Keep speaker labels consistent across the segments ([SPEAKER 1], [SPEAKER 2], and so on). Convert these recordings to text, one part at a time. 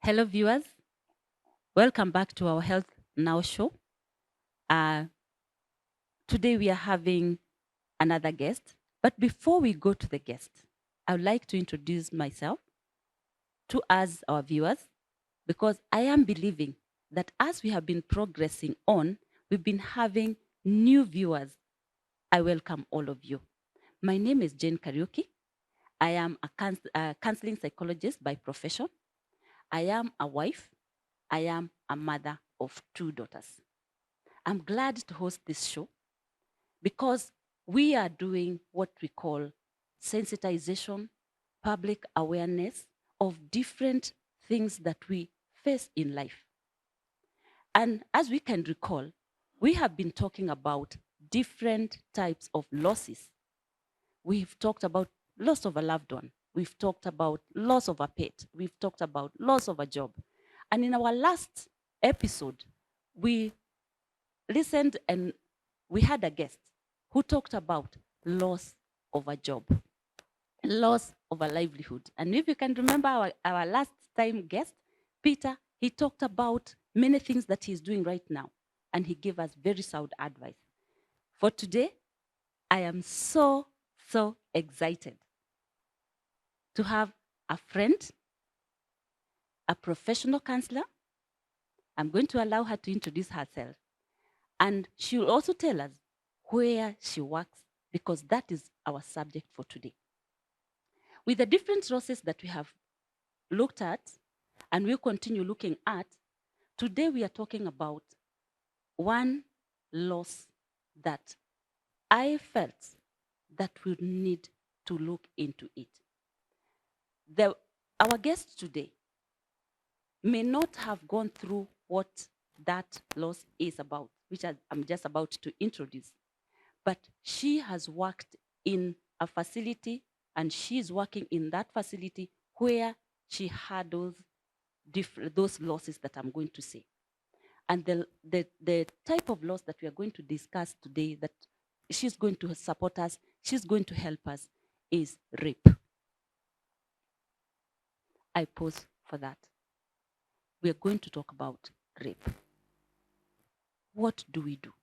[SPEAKER 1] Hello, viewers. Welcome back to our Health Now show. Today we are having another guest. But before we go to the guest, I would like to introduce myself to us, our viewers, because I am believing that as we have been progressing on, we've been having new viewers. I welcome all of you. My name is Jane Kariuki. I am a counseling psychologist by profession. I am a wife. I am a mother of 2 daughters. I'm glad to host this show because we are doing what we call sensitization, public awareness of different things that we face in life. And as we can recall, we have been talking about different types of losses. We've talked about loss of a loved one. We've talked about loss of a pet. We've talked about loss of a job. And in our last episode, we listened and we had a guest who talked about loss of a job, loss of a livelihood. And if you can remember our last time guest, Peter, he talked about many things that he's doing right now. And he gave us very sound advice. For today, I am so excited to have a friend, a professional counselor. I'm going to allow her to introduce herself. And she will also tell us where she works, because that is our subject for today. With the different losses that we have looked at and we'll continue looking at, today we are talking about one loss that I felt that we need to look into it. Our guest today may not have gone through what that loss is about, which I'm just about to introduce. But she has worked in a facility, and she's working in that facility where she handles those losses that I'm going to say. And the type of loss that we are going to discuss today, that she's going to support us, she's going to help us, is rape. I pause for that. We are going to talk about rape. What do we do?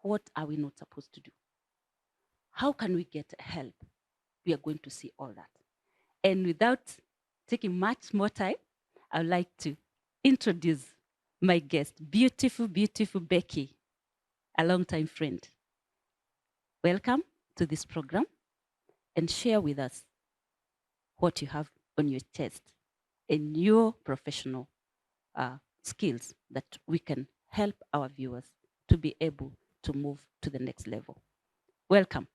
[SPEAKER 1] What are we not supposed to do? How can we get help? We are going to see all that. And without taking much more time, I would like to introduce my guest, beautiful Becky, a longtime friend. Welcome to this program, and share with us what you have on your chest and your professional skills that we can help our viewers to be able to move to the next level. Welcome.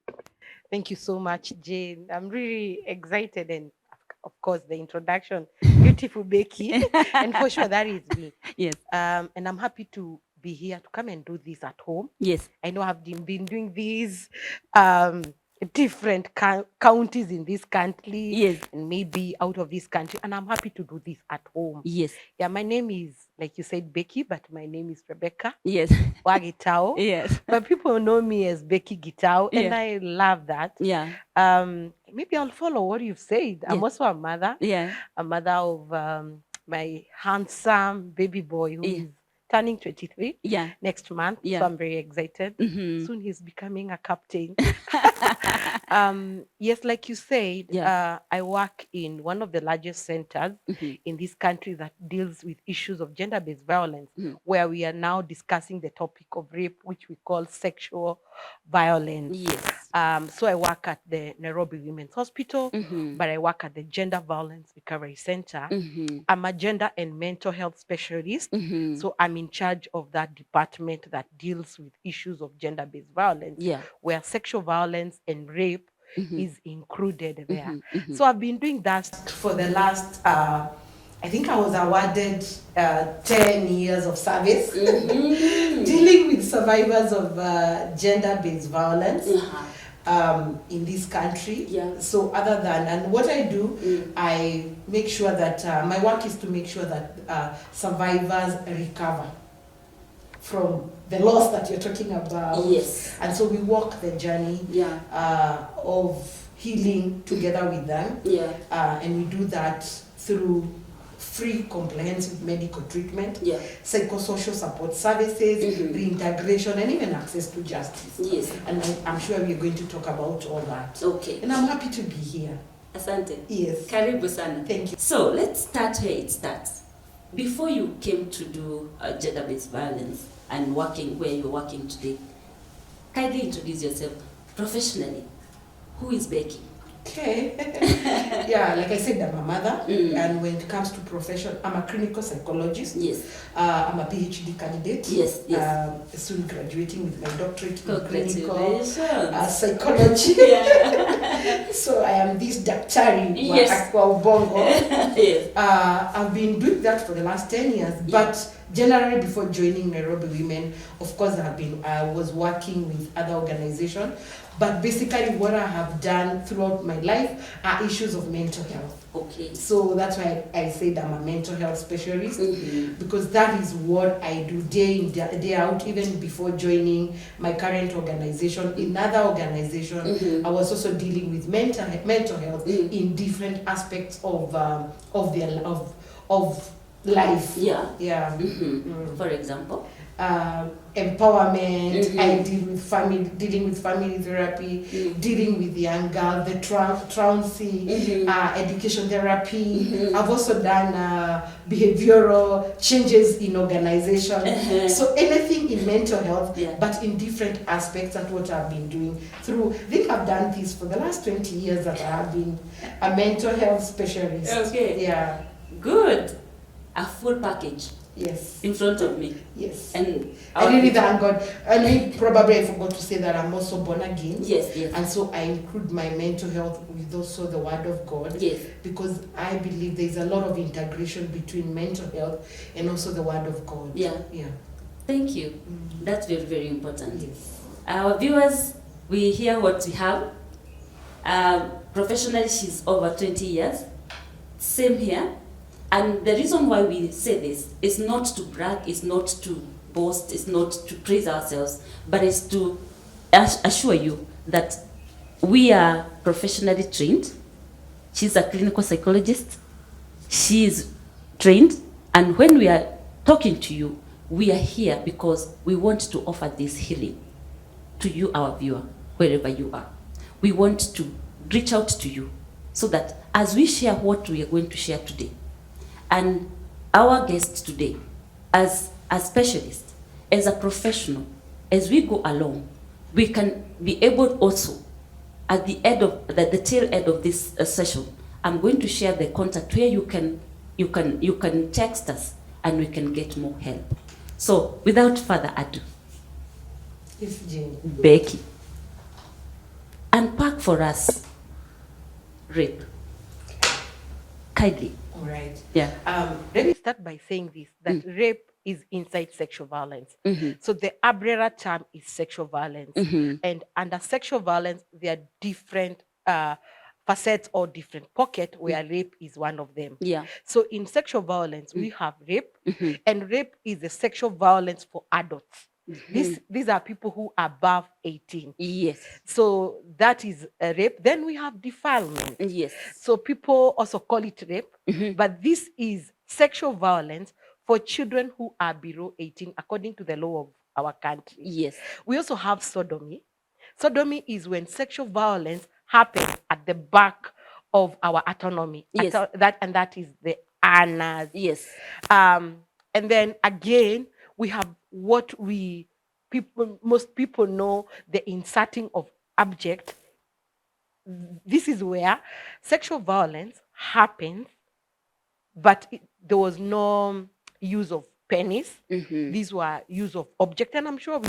[SPEAKER 2] Thank you so much, Jane. I'm really excited, and of course, the introduction, beautiful Becky, and for sure that is me.
[SPEAKER 1] Yes.
[SPEAKER 2] And I'm happy to be here to come and do this at home.
[SPEAKER 1] Yes.
[SPEAKER 2] I know I've been doing these different counties in this country,
[SPEAKER 1] Yes.
[SPEAKER 2] and maybe out of this country, and I'm happy to do this at home.
[SPEAKER 1] Yes.
[SPEAKER 2] Yeah, my name is, like you said, Becky, but my name is Rebecca.
[SPEAKER 1] Yes.
[SPEAKER 2] Wagitao.
[SPEAKER 1] Yes.
[SPEAKER 2] But people know me as Becky Gitao, and
[SPEAKER 1] Yeah.
[SPEAKER 2] I love that.
[SPEAKER 1] Yeah.
[SPEAKER 2] Maybe I'll follow what you've said. I'm also a mother.
[SPEAKER 1] Yeah.
[SPEAKER 2] A mother of my handsome baby boy who is turning 23 next month. So I'm very excited. Soon he's becoming a captain. Yes, like you said, I work in one of the largest centers in this country that deals with issues of gender-based violence, where we are now discussing the topic of rape, which we call sexual violence.
[SPEAKER 1] Yes.
[SPEAKER 2] So I work at the Nairobi Women's Hospital, but I work at the Gender Violence Recovery Center. I'm a gender and mental health specialist. So I'm in charge of that department that deals with issues of gender-based violence, where sexual violence and rape is included there. So I've been doing that for the last, I think I was awarded 10 years of service dealing with survivors of gender-based violence. In this country. So other than, and what I do, I make sure that my work is to make sure that survivors recover from the loss that you're talking about. And so we walk the journey of healing together with them. And we do that through free comprehensive medical treatment,
[SPEAKER 1] Yeah.
[SPEAKER 2] psychosocial support services, reintegration, and even access to justice.
[SPEAKER 1] Yes.
[SPEAKER 2] And I'm sure we're going to talk about all that.
[SPEAKER 1] Okay.
[SPEAKER 2] And I'm happy to be here.
[SPEAKER 1] Asante.
[SPEAKER 2] Yes.
[SPEAKER 1] Karibu sana.
[SPEAKER 2] Thank you.
[SPEAKER 1] So let's start where it starts. Before you came to do gender-based violence and working where you're working today, kindly introduce yourself professionally. Who is Becky?
[SPEAKER 2] Okay. Yeah, like I said, I'm a mother, and when it comes to profession, I'm a clinical psychologist.
[SPEAKER 1] Yes.
[SPEAKER 2] I'm a PhD candidate.
[SPEAKER 1] Yes, yes.
[SPEAKER 2] Soon graduating with my doctorate in clinical
[SPEAKER 1] Congratulations.
[SPEAKER 2] psychology.
[SPEAKER 1] Yeah.
[SPEAKER 2] So I am this daktari
[SPEAKER 1] Yes.
[SPEAKER 2] wa ubongo.
[SPEAKER 1] Yes.
[SPEAKER 2] I've been doing that for the last 10 years, but generally before joining Nairobi Women, of course, I was working with other organizations. But basically what I have done throughout my life are issues of mental health.
[SPEAKER 1] Okay.
[SPEAKER 2] So that's why I said I'm a mental health specialist, because that is what I do day in, day out, even before joining my current organization. In other organization, I was also dealing with mental health in different aspects of life.
[SPEAKER 1] Yeah.
[SPEAKER 2] Yeah.
[SPEAKER 1] For example?
[SPEAKER 2] Empowerment. I dealing with family therapy, dealing with young girls, the truancy, education therapy. I've also done behavioral changes in organization. So anything in mental health, but in different aspects. That's what I've been doing through. I think I've done this for the last 20 years that I have been a mental health specialist.
[SPEAKER 1] Okay.
[SPEAKER 2] Yeah.
[SPEAKER 1] Good. A full package.
[SPEAKER 2] Yes.
[SPEAKER 1] In front of me.
[SPEAKER 2] Yes.
[SPEAKER 1] And
[SPEAKER 2] I really thank God. I mean, probably I forgot to say that I'm also born again.
[SPEAKER 1] Yes, yes.
[SPEAKER 2] And so I include my mental health with also the Word of God.
[SPEAKER 1] Yes.
[SPEAKER 2] Because I believe there's a lot of integration between mental health and also the Word of God.
[SPEAKER 1] Yeah.
[SPEAKER 2] Yeah.
[SPEAKER 1] Thank you. That's very, very important.
[SPEAKER 2] Yes.
[SPEAKER 1] Our viewers, we hear what we have. Professionally, she's over 20 years. Same here. And the reason why we say this is not to brag, it's not to boast, it's not to praise ourselves, but it's to assure you that we are professionally trained. She's a clinical psychologist. She is trained. And when we are talking to you, we are here because we want to offer this healing to you, our viewer, wherever you are. We want to reach out to you so that as we share what we are going to share today, and our guest today, as a specialist, as a professional, as we go along, we can be able also, at the end of the tail end of this session, I'm going to share the contact where you can text us and we can get more help. So, without further ado,
[SPEAKER 2] Yes, Jane.
[SPEAKER 1] Becky, unpack for us rape. Kindly.
[SPEAKER 2] All right.
[SPEAKER 1] Yeah.
[SPEAKER 2] Let me start by saying this, that rape is inside sexual violence. So the umbrella term is sexual violence. And under sexual violence, there are different facets or different pockets where rape is one of them.
[SPEAKER 1] Yeah.
[SPEAKER 2] So in sexual violence, we have rape, and rape is a sexual violence for adults. These are people who are above 18.
[SPEAKER 1] Yes.
[SPEAKER 2] So that is a rape. Then we have defilement.
[SPEAKER 1] Yes.
[SPEAKER 2] So people also call it rape, but this is sexual violence for children who are below 18, according to the law of our country.
[SPEAKER 1] Yes.
[SPEAKER 2] We also have sodomy. Sodomy is when sexual violence happens at the back of our autonomy.
[SPEAKER 1] Yes.
[SPEAKER 2] That is the anus.
[SPEAKER 1] Yes.
[SPEAKER 2] And then again, we have what most people know, the inserting of object. This is where sexual violence happens, but there was no use of penis. These were use of object, and I'm sure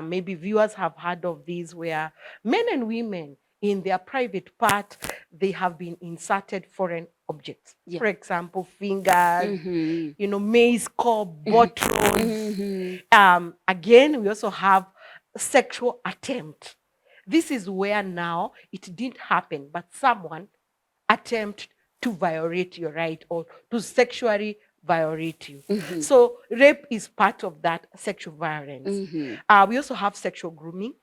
[SPEAKER 2] maybe viewers have heard of these, where men and women in their private part, they have been inserted foreign objects. For example, fingers, maize cob, bottles. Again, we also have sexual attempt. This is where now it didn't happen, but someone attempt to violate your right or to sexually violate you. So rape is part of that sexual violence. We also have sexual grooming.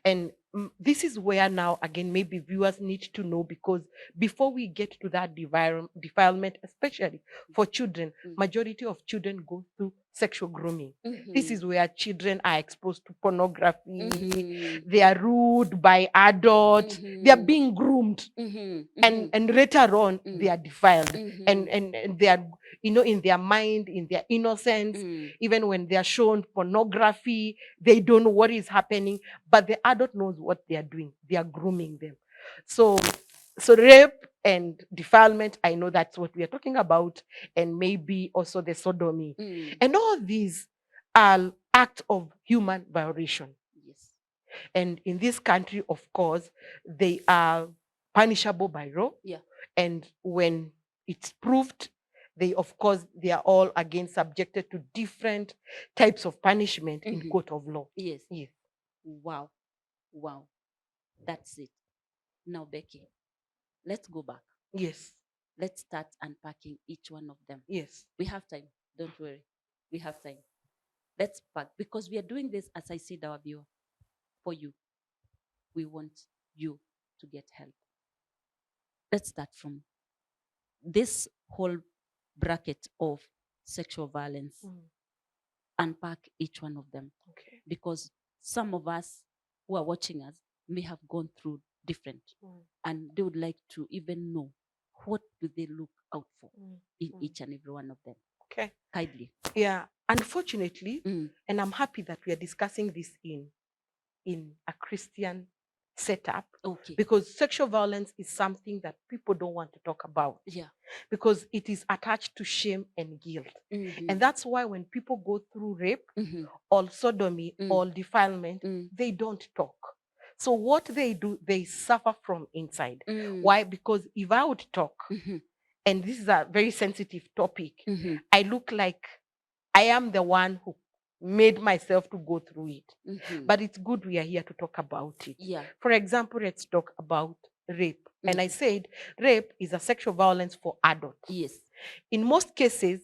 [SPEAKER 2] And this is where now again maybe viewers need to know, because before we get to that defilement, especially for children, majority of children go through sexual grooming. This is where children are exposed to pornography. They are ruled by adults. They are being groomed, and later on they are defiled, and they are, in their mind, in their innocence, even when they are shown pornography, they don't know what is happening, but the adult knows what they are doing. They are grooming them. So rape and defilement, I know that's what we are talking about, and maybe also the sodomy. And all these are acts of human violation.
[SPEAKER 1] Yes.
[SPEAKER 2] And in this country, of course, they are punishable by law.
[SPEAKER 1] Yeah.
[SPEAKER 2] And when it's proved, they are all again subjected to different types of punishment in court of law.
[SPEAKER 1] Yes.
[SPEAKER 2] Yes.
[SPEAKER 1] Wow. That's it. Now, Becky, let's go back.
[SPEAKER 2] Yes.
[SPEAKER 1] Let's start unpacking each one of them.
[SPEAKER 2] Yes.
[SPEAKER 1] We have time. Don't worry. We have time. Let's pack, because we are doing this, as I said, our viewer, for you. We want you to get help. Let's start from this whole bracket of sexual violence. Unpack each one of them.
[SPEAKER 2] Okay.
[SPEAKER 1] Because some of us who are watching us may have gone through different, and they would like to even know, what do they look out for in each and every one of them.
[SPEAKER 2] Okay.
[SPEAKER 1] Kindly.
[SPEAKER 2] Yeah. Unfortunately, and I'm happy that we are discussing this in a Christian setup.
[SPEAKER 1] Okay.
[SPEAKER 2] Because sexual violence is something that people don't want to talk about.
[SPEAKER 1] Yeah.
[SPEAKER 2] Because it is attached to shame and guilt. And that's why when people go through rape or sodomy or defilement, they don't talk. So what they do, they suffer from inside. Why? Because if I would talk, and this is a very sensitive topic, I look like I am the one who made myself to go through it. But it's good we are here to talk about it.
[SPEAKER 1] Yeah.
[SPEAKER 2] For example, let's talk about rape. And I said rape is a sexual violence for adults.
[SPEAKER 1] Yes.
[SPEAKER 2] In most cases,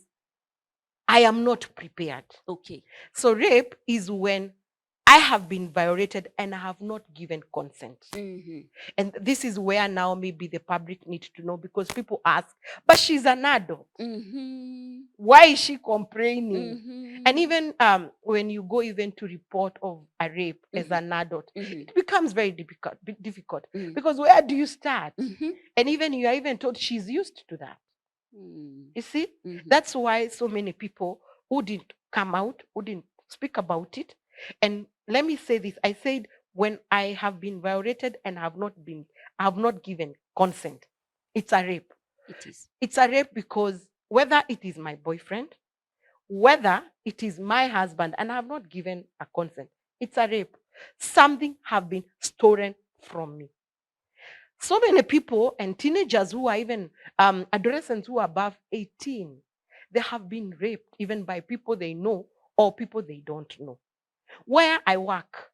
[SPEAKER 2] I am not prepared.
[SPEAKER 1] Okay.
[SPEAKER 2] So rape is when I have been violated and I have not given consent. And this is where now maybe the public needs to know, because people ask, but she's an adult. Why is she complaining? And even when you go even to report of a rape as an adult, it becomes very difficult because where do you start? And even you are even told she's used to that. You see, that's why so many people who didn't come out, who didn't speak about it. And let me say this, I said when I have been violated and I have not given consent, it's a rape.
[SPEAKER 1] It is.
[SPEAKER 2] It's a rape because whether it is my boyfriend, whether it is my husband, and I have not given a consent, it's a rape. Something have been stolen from me. So many people and teenagers who are even adolescents who are above 18, they have been raped even by people they know or people they don't know. Where I work,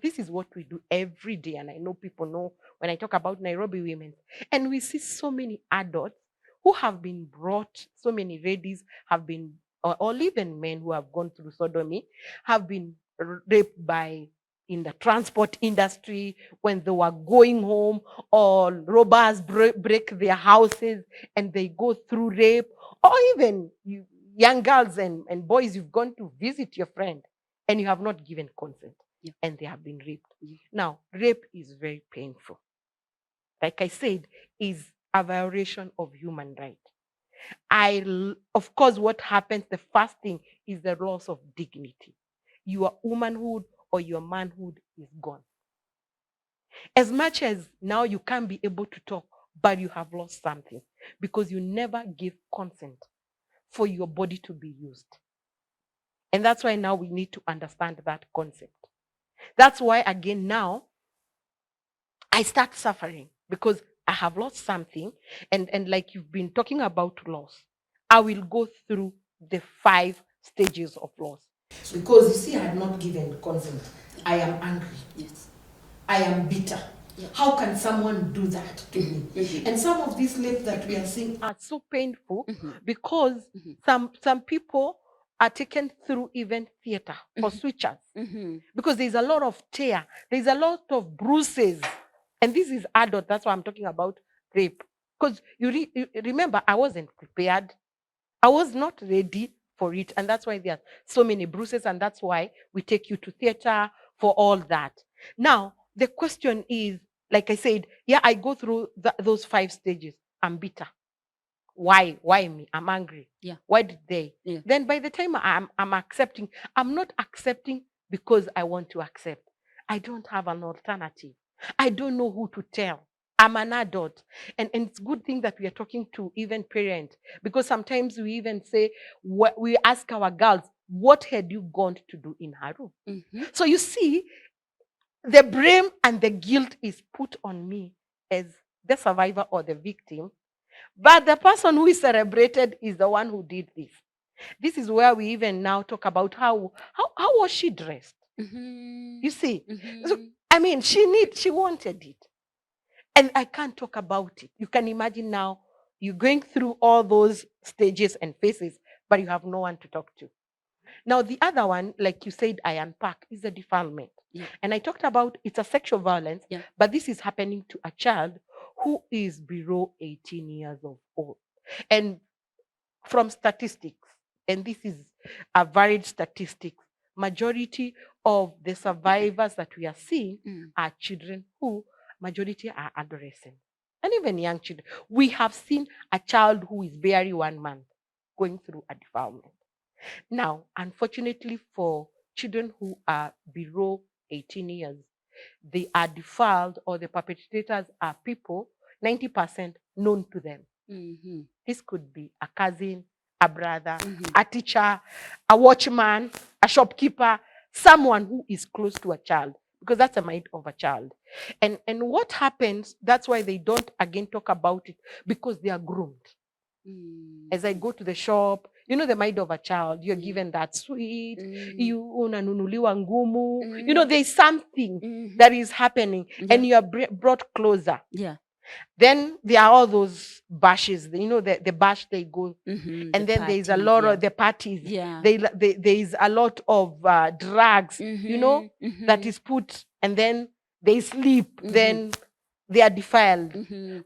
[SPEAKER 2] this is what we do every day. And I know people know when I talk about Nairobi women. And we see so many adults who have been brought, so many ladies have been, or even men who have gone through sodomy, have been raped by in the transport industry when they were going home, or robbers break their houses and they go through rape, or even young girls and boys, you've gone to visit your friend and you have not given consent, and they have been raped. Now, rape is very painful. Like I said, is a violation of human rights. Of course, what happens, the first thing is the loss of dignity. Your womanhood or your manhood is gone. As much as now you can't be able to talk, but you have lost something because you never gave consent for your body to be used. And that's why now we need to understand that concept. That's why, again, now I start suffering because I have lost something. And like you've been talking about loss, I will go through the 5 stages of loss. Because you see, I had not given consent. I am angry.
[SPEAKER 1] Yes.
[SPEAKER 2] I am bitter. Yeah. How can someone do that to me? And some of these lips that we are seeing are so painful because some people are taken through even theater for switchers. Because there's a lot of tear, there's a lot of bruises. And this is adult, that's why I'm talking about rape. Because you remember, I wasn't prepared. I was not ready for it. And that's why there are so many bruises. And that's why we take you to theater for all that. Now, the question is, like I said, yeah, I go through those 5 stages. I'm bitter. Why? Why me? I'm angry.
[SPEAKER 1] Yeah.
[SPEAKER 2] Why did they?
[SPEAKER 1] Yeah.
[SPEAKER 2] Then by the time I'm accepting, I'm not accepting because I want to accept. I don't have an alternative. I don't know who to tell. I'm an adult. And it's a good thing that we are talking to even parents, because sometimes we even say, we ask our girls, what had you gone to do in her room? So you see, the blame and the guilt is put on me as the survivor or the victim. But the person who is celebrated is the one who did this. This is where we even now talk about how was she dressed? You see? So, I mean, she wanted it. And I can't talk about it. You can imagine now you're going through all those stages and phases, but you have no one to talk to. Now, the other one, like you said, I unpack, is a defilement.
[SPEAKER 1] Yeah.
[SPEAKER 2] And I talked about it's a sexual violence, but this is happening to a child who is below 18 years of old. And from statistics, and this is a varied statistics, majority of the survivors that we are seeing are children who, majority are adolescents. And even young children. We have seen a child who is barely 1 month going through a defilement. Now, unfortunately for children who are below 18 years, they are defiled, or the perpetrators are people, 90% known to them. This could be a cousin, a brother, a teacher, a watchman, a shopkeeper, someone who is close to a child, because that's a mind of a child. And what happens, that's why they don't again talk about it, because they are groomed. As I go to the shop, you know the mind of a child, you're given that sweet, you unanunuliwa ngumu, you know, there's something that is happening, and you are brought closer.
[SPEAKER 1] Yeah.
[SPEAKER 2] Then there are all those bashes, you know, the bash they go, and
[SPEAKER 1] The
[SPEAKER 2] then there's a
[SPEAKER 1] parties,
[SPEAKER 2] lot of the parties.
[SPEAKER 1] Yeah.
[SPEAKER 2] There is a lot of drugs, you know, that is put, and then they sleep, then they are defiled.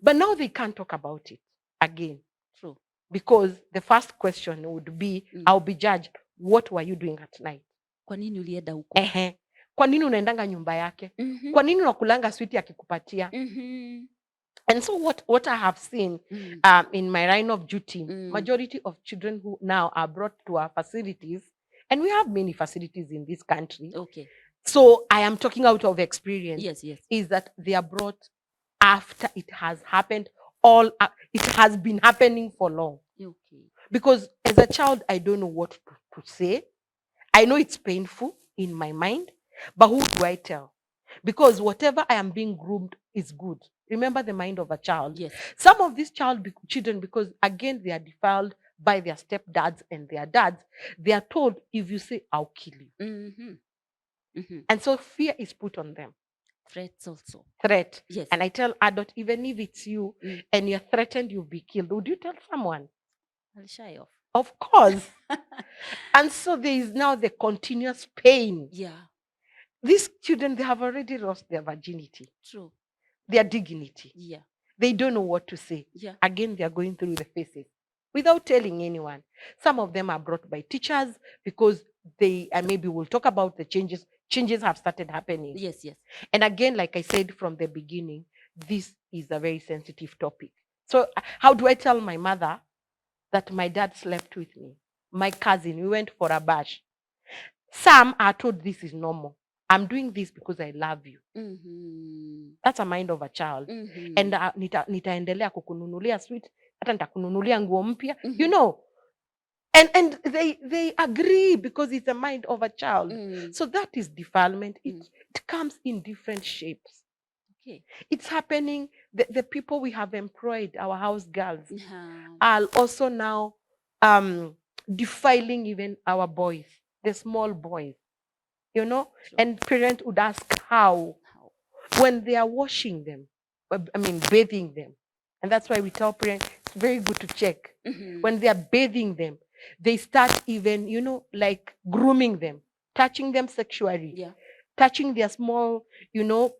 [SPEAKER 2] But now they can't talk about it again.
[SPEAKER 1] True.
[SPEAKER 2] Because the first question would be, I'll be judged, what were you doing at night?
[SPEAKER 1] Kwa nini ulienda huko?
[SPEAKER 2] Kwa nini unaendanga nyumba yake? Kwa nini unakulanga switi akikupatia? And so what I have seen in my line of duty, majority of children who now are brought to our facilities, and we have many facilities in this country.
[SPEAKER 1] Okay.
[SPEAKER 2] So I am talking out of experience.
[SPEAKER 1] Yes.
[SPEAKER 2] Is that they are brought after it has happened. It has been happening for long.
[SPEAKER 1] Okay.
[SPEAKER 2] Because as a child, I don't know what to say. I know it's painful in my mind, but who do I tell? Because whatever I am being groomed is good. Remember the mind of a child.
[SPEAKER 1] Yes.
[SPEAKER 2] Some of these children, because again, they are defiled by their stepdads and their dads, they are told, if you say, I'll kill you. And so fear is put on them.
[SPEAKER 1] Threats also.
[SPEAKER 2] Threat.
[SPEAKER 1] Yes.
[SPEAKER 2] And I tell adult, even if it's you and you're threatened, you'll be killed, would you tell someone?
[SPEAKER 1] I'll shy off.
[SPEAKER 2] Of course. And so there is now the continuous pain.
[SPEAKER 1] Yeah.
[SPEAKER 2] These children, they have already lost their virginity.
[SPEAKER 1] True.
[SPEAKER 2] Their dignity.
[SPEAKER 1] Yeah.
[SPEAKER 2] They don't know what to say.
[SPEAKER 1] Yeah.
[SPEAKER 2] Again, they are going through the phases without telling anyone. Some of them are brought by teachers because maybe we'll talk about the changes. Changes have started happening.
[SPEAKER 1] Yes.
[SPEAKER 2] And again, like I said from the beginning, this is a very sensitive topic. So how do I tell my mother that my dad slept with me? My cousin, we went for a bash. Some are told this is normal. I'm doing this because I love you. That's a mind of a child. And nitaendelea kukununulia sweet, hata nitakununulia nguo mpya, you know. And they agree because it's a mind of a child. So that is defilement. It comes in different shapes. Okay. It's happening. The people we have employed, our house girls, are also now defiling even our boys, the small boys, you know. Sure. And parents would ask how when they are washing them, bathing them. And that's why we tell parents it's very good to check when they are bathing them. they start even, like grooming them, touching them sexually,
[SPEAKER 1] Yeah.
[SPEAKER 2] touching their small,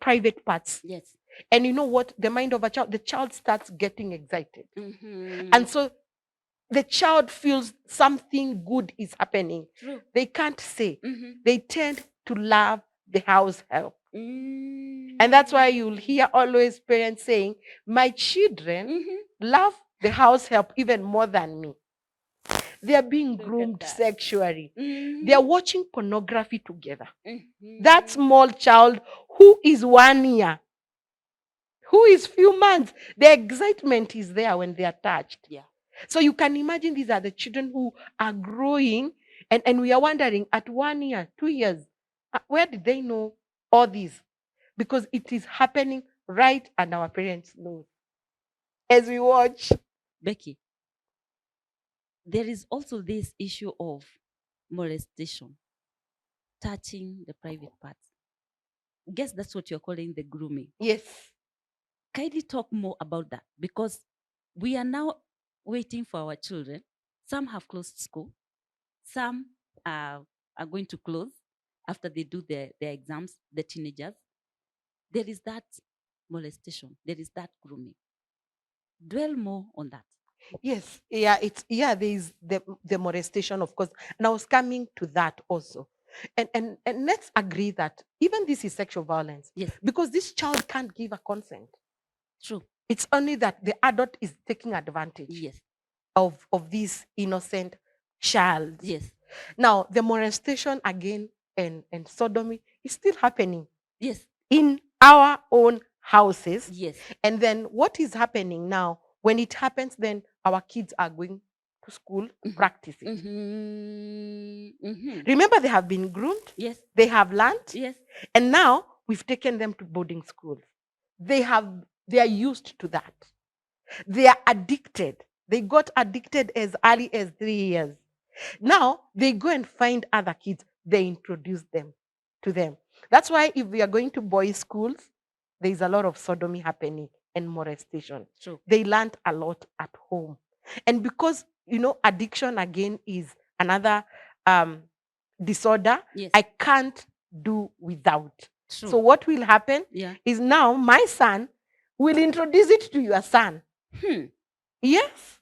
[SPEAKER 2] private parts.
[SPEAKER 1] Yes.
[SPEAKER 2] And you know what? The mind of a child, the child starts getting excited.
[SPEAKER 1] Mm-hmm.
[SPEAKER 2] And so the child feels something good is happening.
[SPEAKER 1] True.
[SPEAKER 2] They can't say.
[SPEAKER 1] Mm-hmm.
[SPEAKER 2] They tend to love the house help.
[SPEAKER 1] Mm-hmm.
[SPEAKER 2] And that's why you'll hear always parents saying, my children
[SPEAKER 1] Mm-hmm.
[SPEAKER 2] love the house help even more than me. They are being
[SPEAKER 1] Look at
[SPEAKER 2] groomed
[SPEAKER 1] that.
[SPEAKER 2] sexually.
[SPEAKER 1] Mm-hmm.
[SPEAKER 2] They are watching pornography together.
[SPEAKER 1] Mm-hmm.
[SPEAKER 2] That small child who is 1 year, who is few months, the excitement is there when they are touched.
[SPEAKER 1] Yeah.
[SPEAKER 2] So you can imagine these are the children who are growing, and we are wondering at 1 year, 2 years, where did they know all this? Because it is happening right under our parents' nose as we watch.
[SPEAKER 1] Becky, there is also this issue of molestation, touching the private parts. Guess that's what you're calling the grooming.
[SPEAKER 2] Yes.
[SPEAKER 1] Kindly talk more about that, because we are now waiting for our children. Some have closed school, some are going to close after they do their exams, the teenagers. There is that molestation, there is that grooming. Dwell more on that.
[SPEAKER 2] Yes, there is the molestation, of course. And I was coming to that also. And let's agree that even this is sexual violence.
[SPEAKER 1] Yes.
[SPEAKER 2] Because this child can't give a consent.
[SPEAKER 1] True.
[SPEAKER 2] It's only that the adult is taking advantage.
[SPEAKER 1] Yes.
[SPEAKER 2] Of this innocent child.
[SPEAKER 1] Yes.
[SPEAKER 2] Now, the molestation again and sodomy is still happening.
[SPEAKER 1] Yes.
[SPEAKER 2] In our own houses.
[SPEAKER 1] Yes.
[SPEAKER 2] And then what is happening now, when it happens, then our kids are going to school to practice it.
[SPEAKER 1] Mm-hmm. Mm-hmm.
[SPEAKER 2] Remember, they have been groomed.
[SPEAKER 1] Yes.
[SPEAKER 2] They have learned.
[SPEAKER 1] Yes.
[SPEAKER 2] And now we've taken them to boarding schools. They are used to that. They are addicted. They got addicted as early as 3 years. Now they go and find other kids. They introduce them to them. That's why if we are going to boys' schools, there is a lot of sodomy happening and molestation.
[SPEAKER 1] True.
[SPEAKER 2] They learned a lot at home. And because, addiction again is another disorder,
[SPEAKER 1] Yes.
[SPEAKER 2] I can't do without.
[SPEAKER 1] True.
[SPEAKER 2] So what will happen is now my son will introduce it to your son. Yes.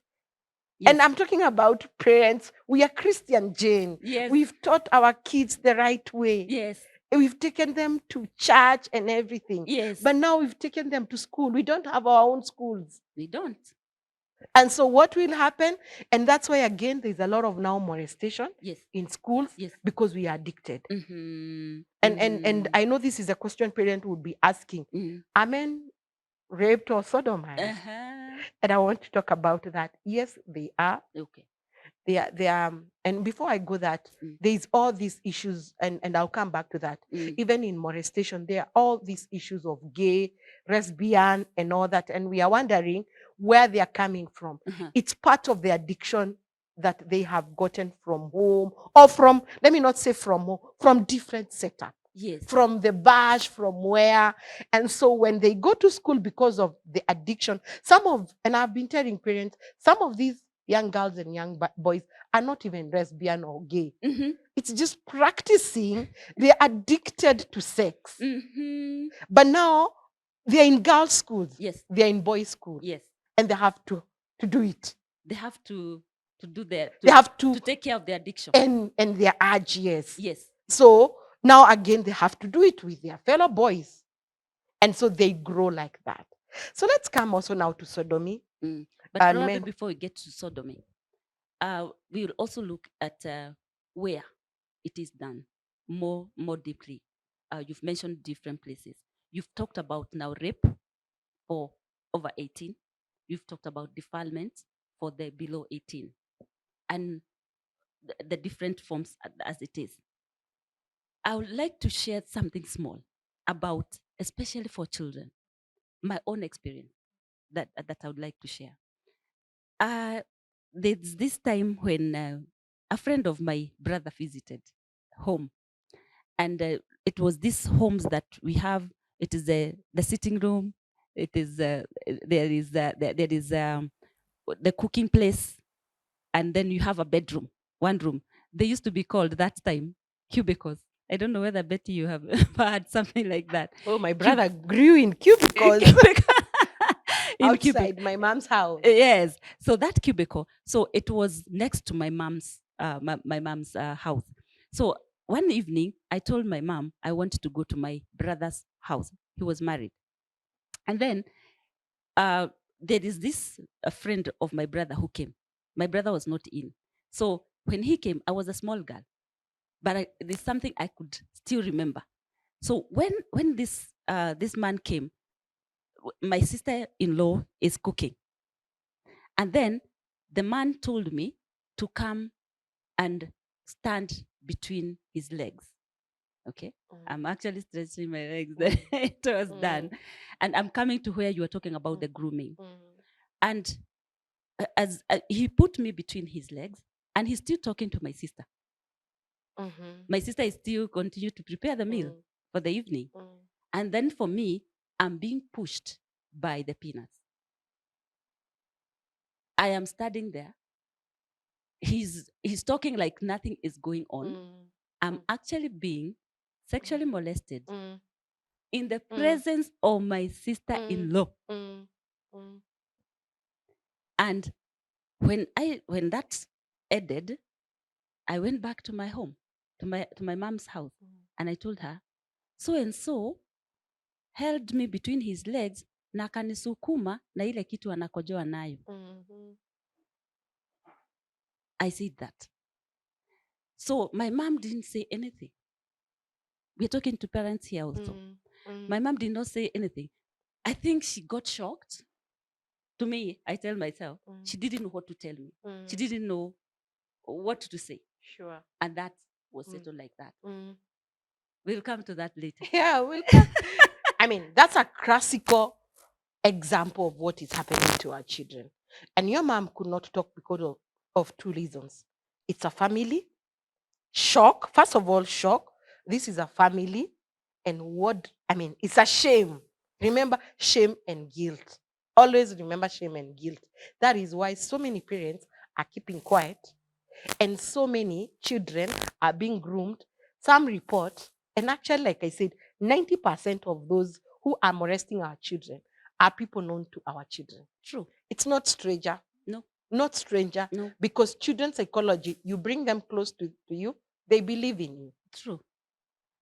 [SPEAKER 2] And I'm talking about parents. We are Christian, Jane.
[SPEAKER 1] Yes.
[SPEAKER 2] We've taught our kids the right way.
[SPEAKER 1] Yes.
[SPEAKER 2] We've taken them to church and everything.
[SPEAKER 1] Yes.
[SPEAKER 2] But now we've taken them to school. We don't have our own schools.
[SPEAKER 1] We don't.
[SPEAKER 2] And so what will happen? And that's why, again, there's a lot of now molestation in schools because we are addicted.
[SPEAKER 1] Mm-hmm.
[SPEAKER 2] And I know this is a question parent would be asking. Are men raped or sodomized? And I want to talk about that. Yes, they are.
[SPEAKER 1] Okay.
[SPEAKER 2] They are, and before I go that, there's all these issues, and I'll come back to that. Even in molestation, there are all these issues of gay, lesbian, and all that, and we are wondering where they are coming from. It's part of the addiction that they have gotten from home, or from, let me not say from home, from different setup.
[SPEAKER 1] Yes.
[SPEAKER 2] From the bash, from where. And so when they go to school because of the addiction, and I've been telling parents, some of these young girls and young boys are not even lesbian or gay. It's just practicing. They're addicted to sex. But now they're in girls' schools.
[SPEAKER 1] Yes.
[SPEAKER 2] They're in boys' schools.
[SPEAKER 1] Yes.
[SPEAKER 2] And they have to do it.
[SPEAKER 1] They have to do that.
[SPEAKER 2] They have to
[SPEAKER 1] take care of their addiction.
[SPEAKER 2] And their urge, yes.
[SPEAKER 1] Yes.
[SPEAKER 2] So now again, they have to do it with their fellow boys. And so they grow like that. So let's come also now to sodomy.
[SPEAKER 1] But probably before we get to sodomy, we will also look at where it is done more deeply. You've mentioned different places. You've talked about now rape for over 18. You've talked about defilement for the below 18. And the different forms as it is. I would like to share something small about, especially for children, my own experience that I would like to share. There's this time when a friend of my brother visited home, and it was these homes that we have. It is the sitting room. It is there is the cooking place, and then you have a bedroom, one room. They used to be called that time cubicles. I don't know whether Betty you have had something like that.
[SPEAKER 2] Oh, my brother grew in cubicles
[SPEAKER 1] In
[SPEAKER 2] outside my mom's house.
[SPEAKER 1] Yes. So that cubicle. So it was next to my mom's my mom's house. So one evening, I told my mom I wanted to go to my brother's house. He was married, and then there is this a friend of my brother who came. My brother was not in. So when he came, I was a small girl, but there's something I could still remember. So when this man came, my sister-in-law is cooking, and then the man told me to come and stand between his legs. Okay, I'm actually stretching my legs. It was done, and I'm coming to where you are talking about the grooming, and as he put me between his legs, and he's still talking to my sister. My sister is still continue to prepare the meal for the evening, and then for me, I'm being pushed by the peanuts. I am standing there. He's talking like nothing is going on. I'm actually being sexually molested in the presence of my sister-in-law. And when that ended, I went back to my home, to my mom's house, and I told her, so and so held me between his legs na akanisukuma na ile kitu anakojoa nayo. I said that. So my mom didn't say anything. We're talking to parents here also. My mom did not say anything. I think she got shocked. To me, I tell myself, she didn't know what to tell me. She didn't know what to say.
[SPEAKER 2] Sure.
[SPEAKER 1] And that was settled like that. We'll come to that later.
[SPEAKER 2] Yeah, we'll come. I mean, that's a classical example of what is happening to our children. And your mom could not talk because of two reasons. It's a family. Shock. First of all, shock. This is a family. And it's a shame. Remember, shame and guilt. Always remember shame and guilt. That is why so many parents are keeping quiet and so many children are being groomed. Some report, and actually, like I said, 90% of those who are molesting our children are people known to our children.
[SPEAKER 1] True.
[SPEAKER 2] It's not stranger.
[SPEAKER 1] No.
[SPEAKER 2] Not stranger.
[SPEAKER 1] No.
[SPEAKER 2] Because children's psychology, you bring them close to you, they believe in you.
[SPEAKER 1] True.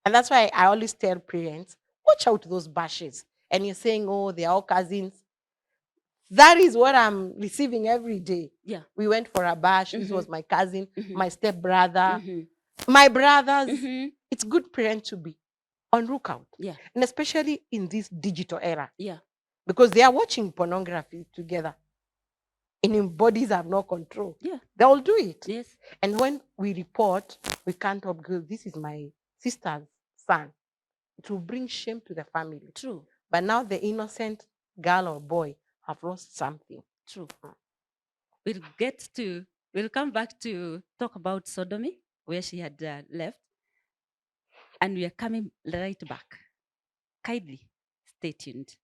[SPEAKER 2] And that's why I always tell parents, watch out those bashes. And you're saying, oh, they're all cousins. That is what I'm receiving every day.
[SPEAKER 1] Yeah.
[SPEAKER 2] We went for a bash. This was my cousin, my stepbrother, my brothers. It's good parent to be on lookout.
[SPEAKER 1] Yeah.
[SPEAKER 2] And especially in this digital era.
[SPEAKER 1] Yeah.
[SPEAKER 2] Because they are watching pornography together. And in bodies have no control.
[SPEAKER 1] Yeah.
[SPEAKER 2] They will do it.
[SPEAKER 1] Yes.
[SPEAKER 2] And when we report, we can't because this is my sister's son. It will bring shame to the family.
[SPEAKER 1] True.
[SPEAKER 2] But now the innocent girl or boy have lost something.
[SPEAKER 1] True. We'll come back to talk about Sodomy, where she had left. And we are coming right back. Kindly stay tuned.